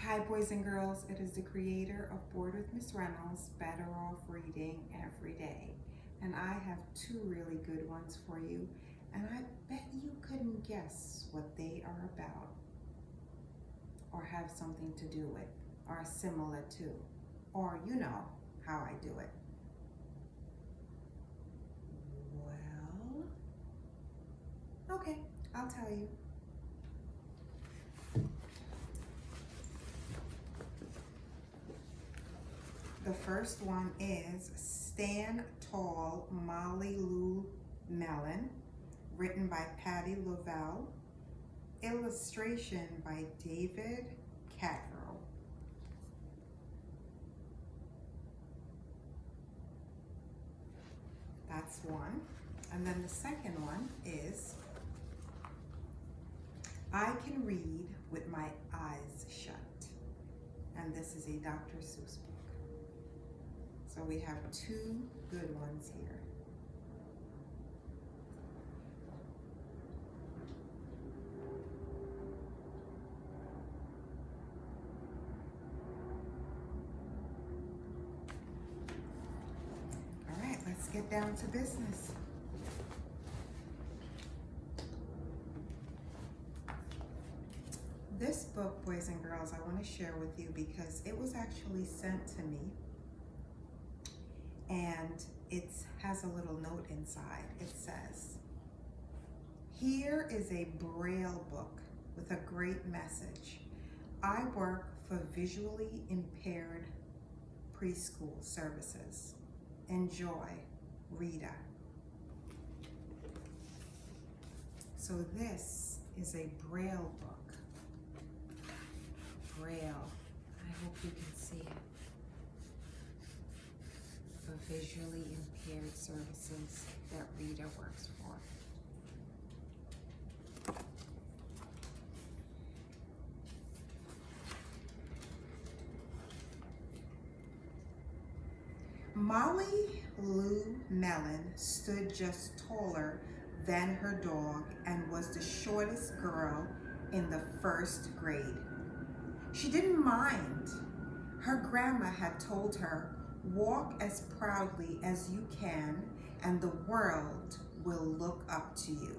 Hi, boys and girls. It is the creator of Bored with Miss Reynolds, Better Off Reading Every Day. And I have two really good ones for you. And I bet you couldn't guess what they are about, or have something to do with, or similar to, or you know how I do it. Well, okay, I'll tell you. The first one is Stand Tall, Molly Lou Melon, written by Patty Lavelle, illustration by David Catro. That's one. And then the second one is I Can Read with My Eyes Shut. And this is a Dr. Seuss book. So we have two good ones here. All right, let's get down to business. This book, boys and girls, I want to share with you because it was actually sent to me. And it has a little note inside. It says, "Here is a Braille book with a great message. I work for visually impaired preschool services. Enjoy, Rita." So this is a Braille book. Braille. I hope you can see it. For visually impaired services that Rita works for. Molly Lou Melon stood just taller than her dog and was the shortest girl in the first grade. She didn't mind. Her grandma had told her, "Walk as proudly as you can, and the world will look up to you."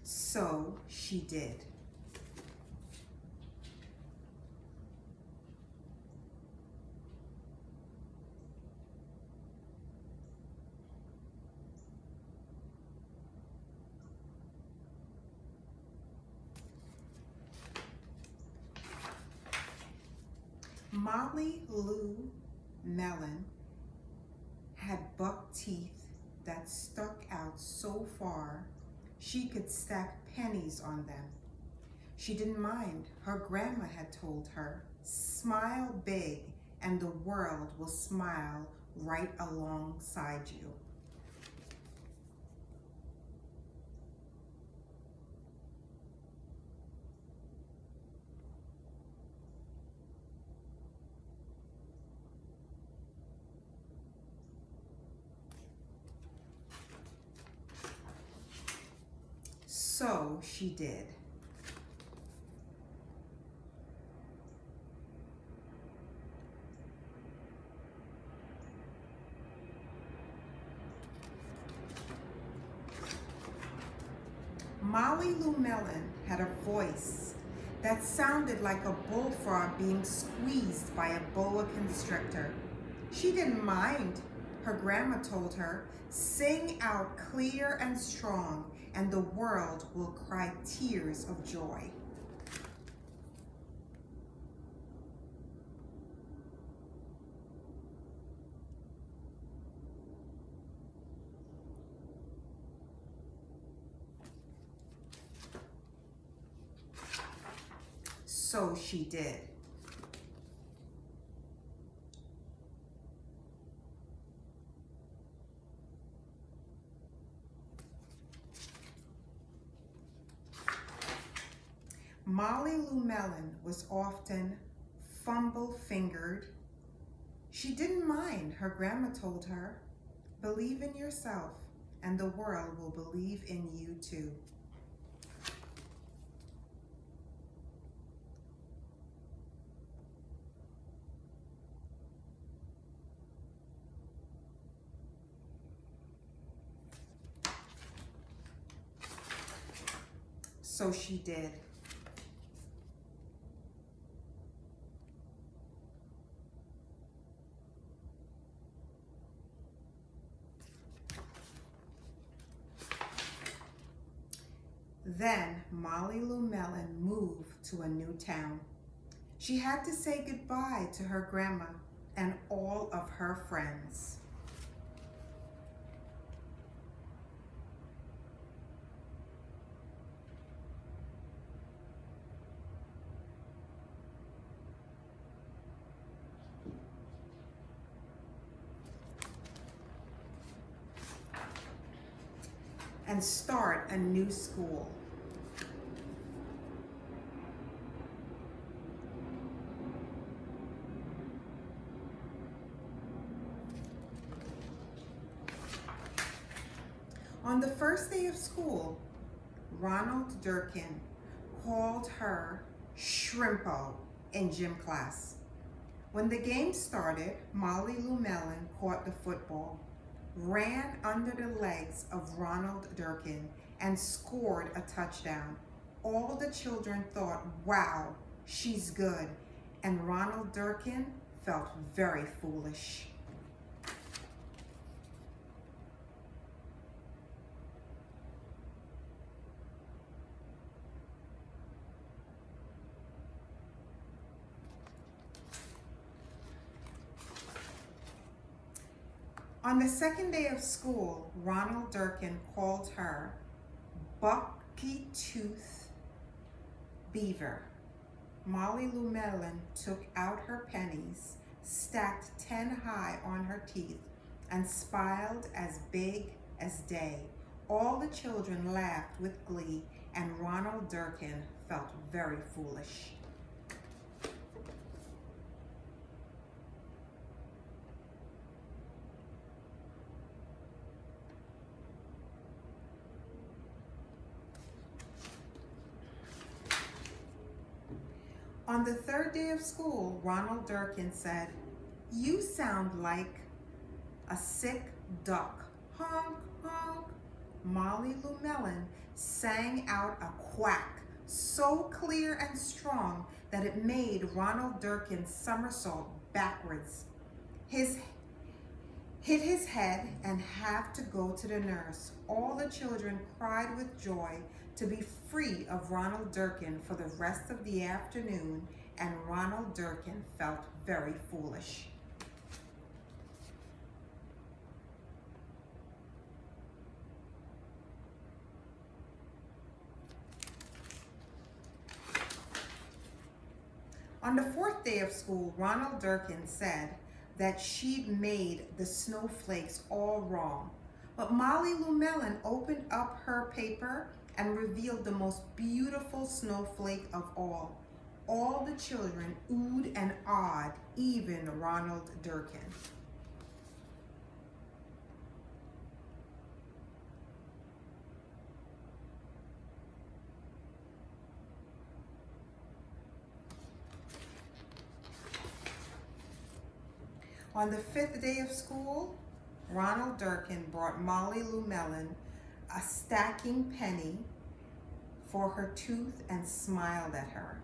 So she did. Molly Lou Melon had buck teeth that stuck out so far she could stack pennies on them. She didn't mind. Her grandma had told her, "Smile big and the world will smile right alongside you." So she did. Molly Lou Melon had a voice that sounded like a bullfrog being squeezed by a boa constrictor. She didn't mind. Her grandma told her, "Sing out clear and strong, and the world will cry tears of joy." So she did. Molly Lou Melon was often fumble-fingered. She didn't mind, her grandma told her. Believe in yourself, and the world will believe in you too. So she did. Then Molly Lou Melon moved to a new town. She had to say goodbye to her grandma and all of her friends. And start a new school. On the first day of school, Ronald Durkin called her Shrimpo in gym class. When the game started, Molly Lou Melon caught the football, ran under the legs of Ronald Durkin, and scored a touchdown. All the children thought, wow, she's good, and Ronald Durkin felt very foolish. On the second day of school, Ronald Durkin called her Bucky Tooth Beaver. Molly Lou Melon took out her pennies, stacked 10 high on her teeth, and smiled as big as day. All the children laughed with glee, and Ronald Durkin felt very foolish. On the third day of school, Ronald Durkin said, "You sound like a sick duck. Honk, honk." Molly Lou Melon sang out a quack so clear and strong that it made Ronald Durkin somersault backwards. Hit his head and have to go to the nurse. All the children cried with joy to be free of Ronald Durkin for the rest of the afternoon, and Ronald Durkin felt very foolish. On the fourth day of school, Ronald Durkin said that she'd made the snowflakes all wrong. But Molly Lou Melon opened up her paper and revealed the most beautiful snowflake of all. All the children oohed and awed, even Ronald Durkin. On the fifth day of school, Ronald Durkin brought Molly Lou Melon a stacking penny for her tooth and smiled at her.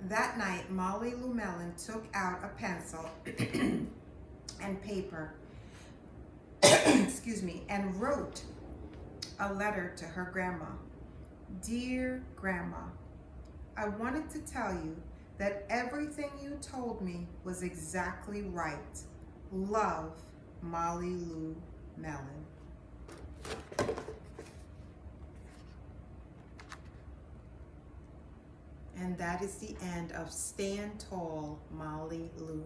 That night, Molly Lou Melon took out a pencil and paper excuse me, and wrote a letter to her grandma. "Dear Grandma, I wanted to tell you that everything you told me was exactly right. Love, Molly Lou Melon." And that is the end of Stand Tall, Molly Lou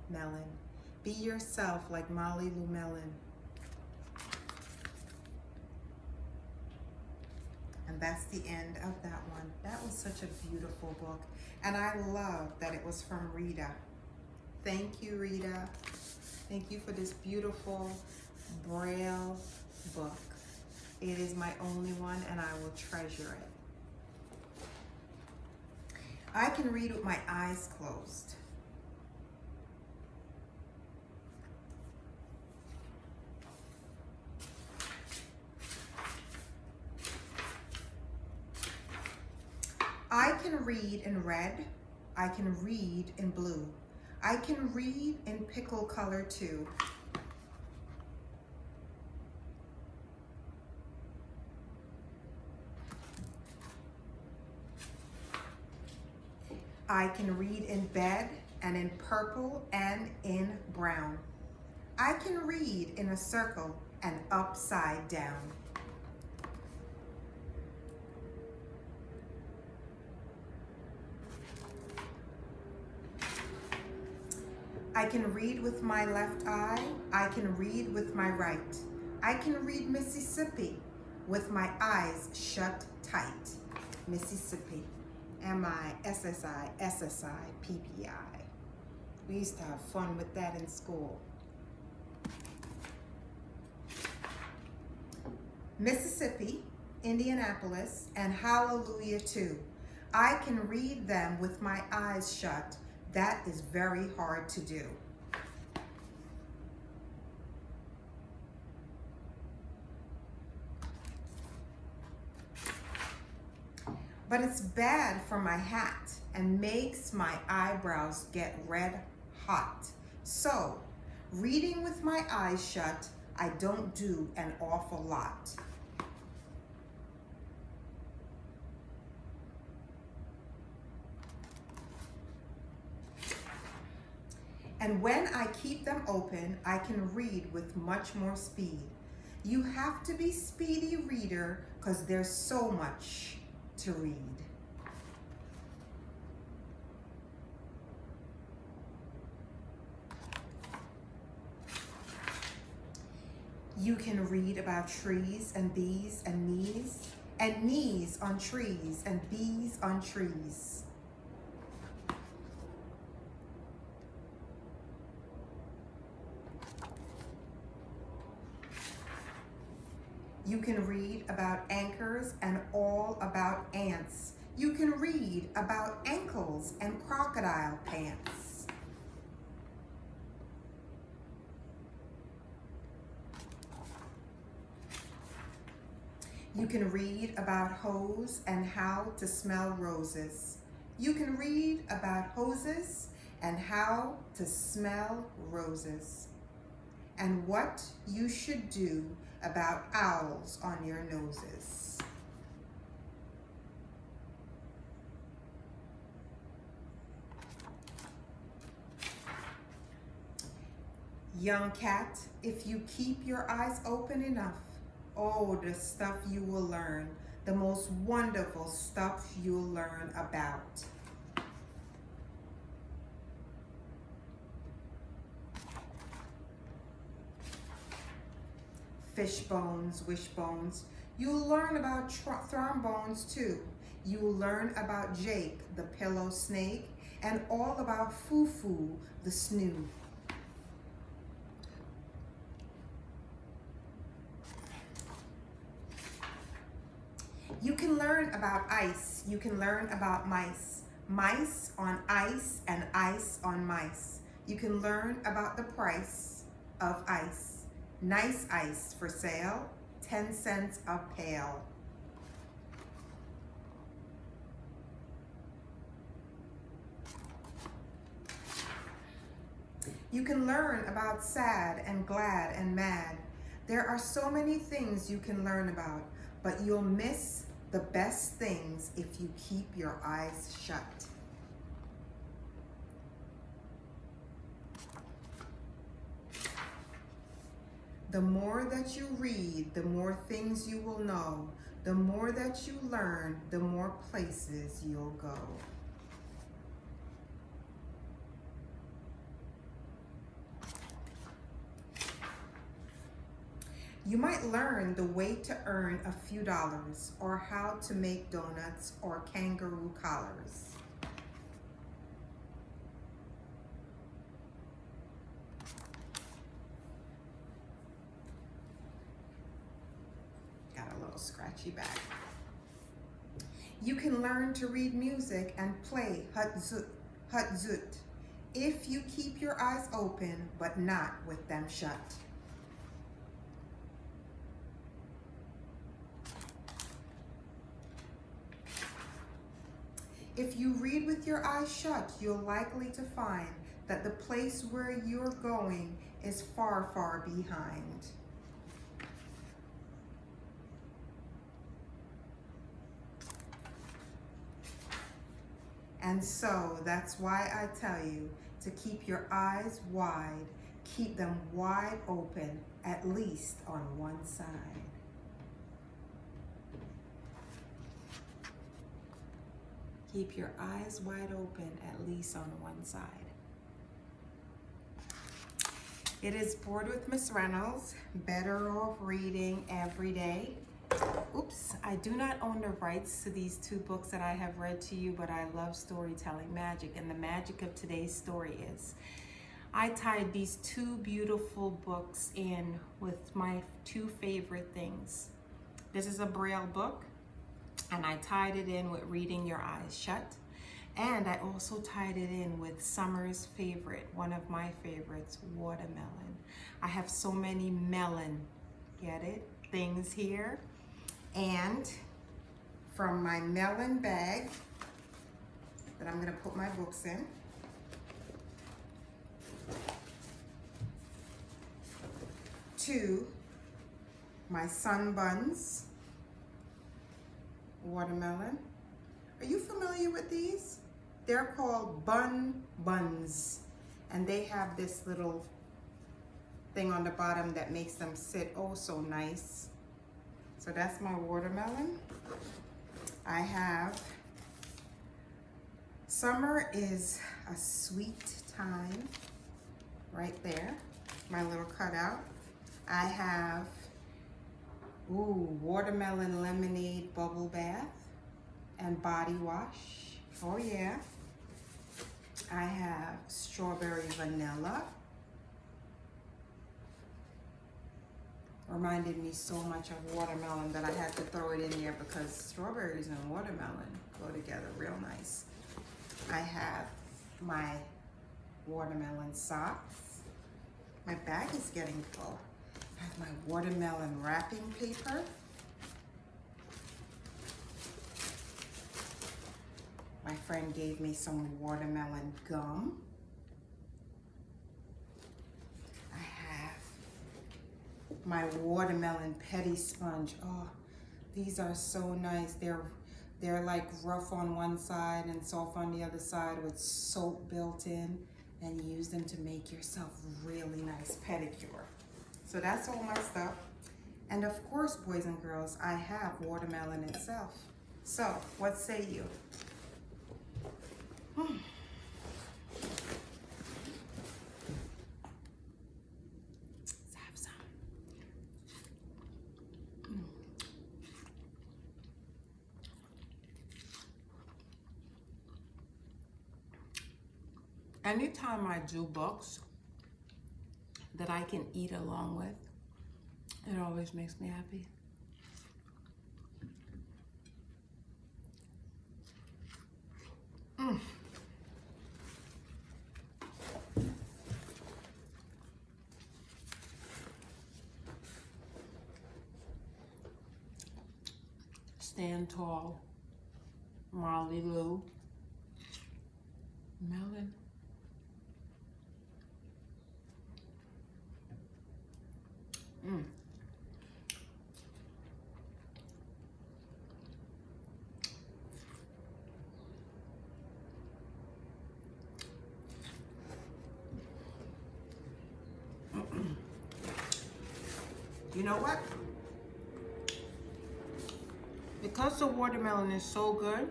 Melon. Be yourself like Molly Lou Melon. And that's the end of that one. That was such a beautiful book. And I love that it was from Rita. Thank you, Rita. Thank you for this beautiful Braille book. It is my only one and I will treasure it. I can read with my eyes closed. I can read in red. I can read in blue. I can read in pickle color too. I can read in bed and in purple and in brown. I can read in a circle and upside down. I can read with my left eye. I can read with my right. I can read Mississippi with my eyes shut tight. Mississippi. M-I-S-S-I, S-S-I, P-P-I. We used to have fun with that in school. Mississippi, Indianapolis, and Hallelujah too. I can read them with my eyes shut. That is very hard to do. But it's bad for my hat and makes my eyebrows get red hot. So, reading with my eyes shut, I don't do an awful lot. And when I keep them open, I can read with much more speed. You have to be speedy reader because there's so much to read. You can read about trees and bees and knees on trees and bees on trees. You can read about anchors and all about ants. You can read about ankles and crocodile pants. You can read about hose and how to smell roses. You can read about hoses and how to smell roses. And what you should do about owls on your noses. Young cat, if you keep your eyes open enough, oh, the stuff you will learn, the most wonderful stuff you'll learn about. Fish bones, wishbones. You'll learn about thrombones too. You'll learn about Jake, the pillow snake, and all about Foo-Foo, the snoo. You can learn about ice. You can learn about mice. Mice on ice and ice on mice. You can learn about the price of ice. Nice ice for sale, 10 cents a pail. You can learn about sad and glad and mad. There are so many things you can learn about, but you'll miss the best things if you keep your eyes shut. The more that you read, the more things you will know. The more that you learn, the more places you'll go. You might learn the way to earn a few dollars, or how to make donuts or kangaroo collars. Got a little scratchy back. You can learn to read music and play hut zoot if you keep your eyes open, but not with them shut. If you read with your eyes shut, you're likely to find that the place where you're going is far, far behind. And so that's why I tell you to keep your eyes wide, keep them wide open, at least on one side. Keep your eyes wide open, at least on one side. It is Bored with Miss Reynolds, better off reading every day. Oops, I do not own the rights to these two books that I have read to you, but I love storytelling magic, and the magic of today's story is I tied these two beautiful books in with my two favorite things. This is a Braille book, and I tied it in with Reading Your Eyes Shut, and I also tied it in with summer's favorite, one of my favorites, watermelon. I have so many melon, get it, things here. And from my melon bag that I'm gonna put my books in, to my sun buns, watermelon. Are you familiar with these? They're called bun buns, and they have this little thing on the bottom that makes them sit oh so nice. So that's my watermelon. I have, summer is a sweet time, right there, my little cutout. I have, watermelon lemonade bubble bath and body wash. Oh yeah. I have strawberry vanilla. Reminded me so much of watermelon that I had to throw it in there because strawberries and watermelon go together real nice. I have my watermelon socks. My bag is getting full. I have my watermelon wrapping paper. My friend gave me some watermelon gum. I have my watermelon petty sponge. Oh, these are so nice. They're like rough on one side and soft on the other side with soap built in, and you use them to make yourself really nice pedicure. So that's all my stuff. And of course, boys and girls, I have watermelon itself. So what say you? Let's have some. Anytime I do books that I can eat along with, it always makes me happy. Stand Tall, Molly Lou Melon. You know what? Because the watermelon is so good,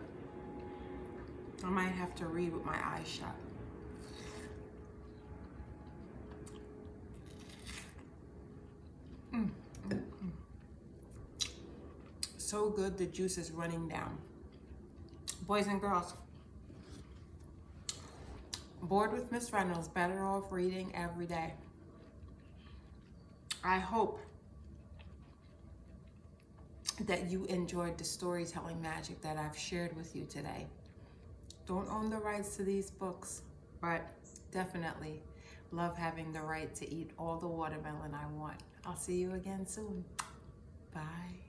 I might have to read with my eyes shut. So good, the juice is running down. Boys and girls, Bored with Miss Reynolds, better off reading every day. I hope that you enjoyed the storytelling magic that I've shared with you today. Don't own the rights to these books, but definitely love having the right to eat all the watermelon I want. I'll see you again soon. Bye.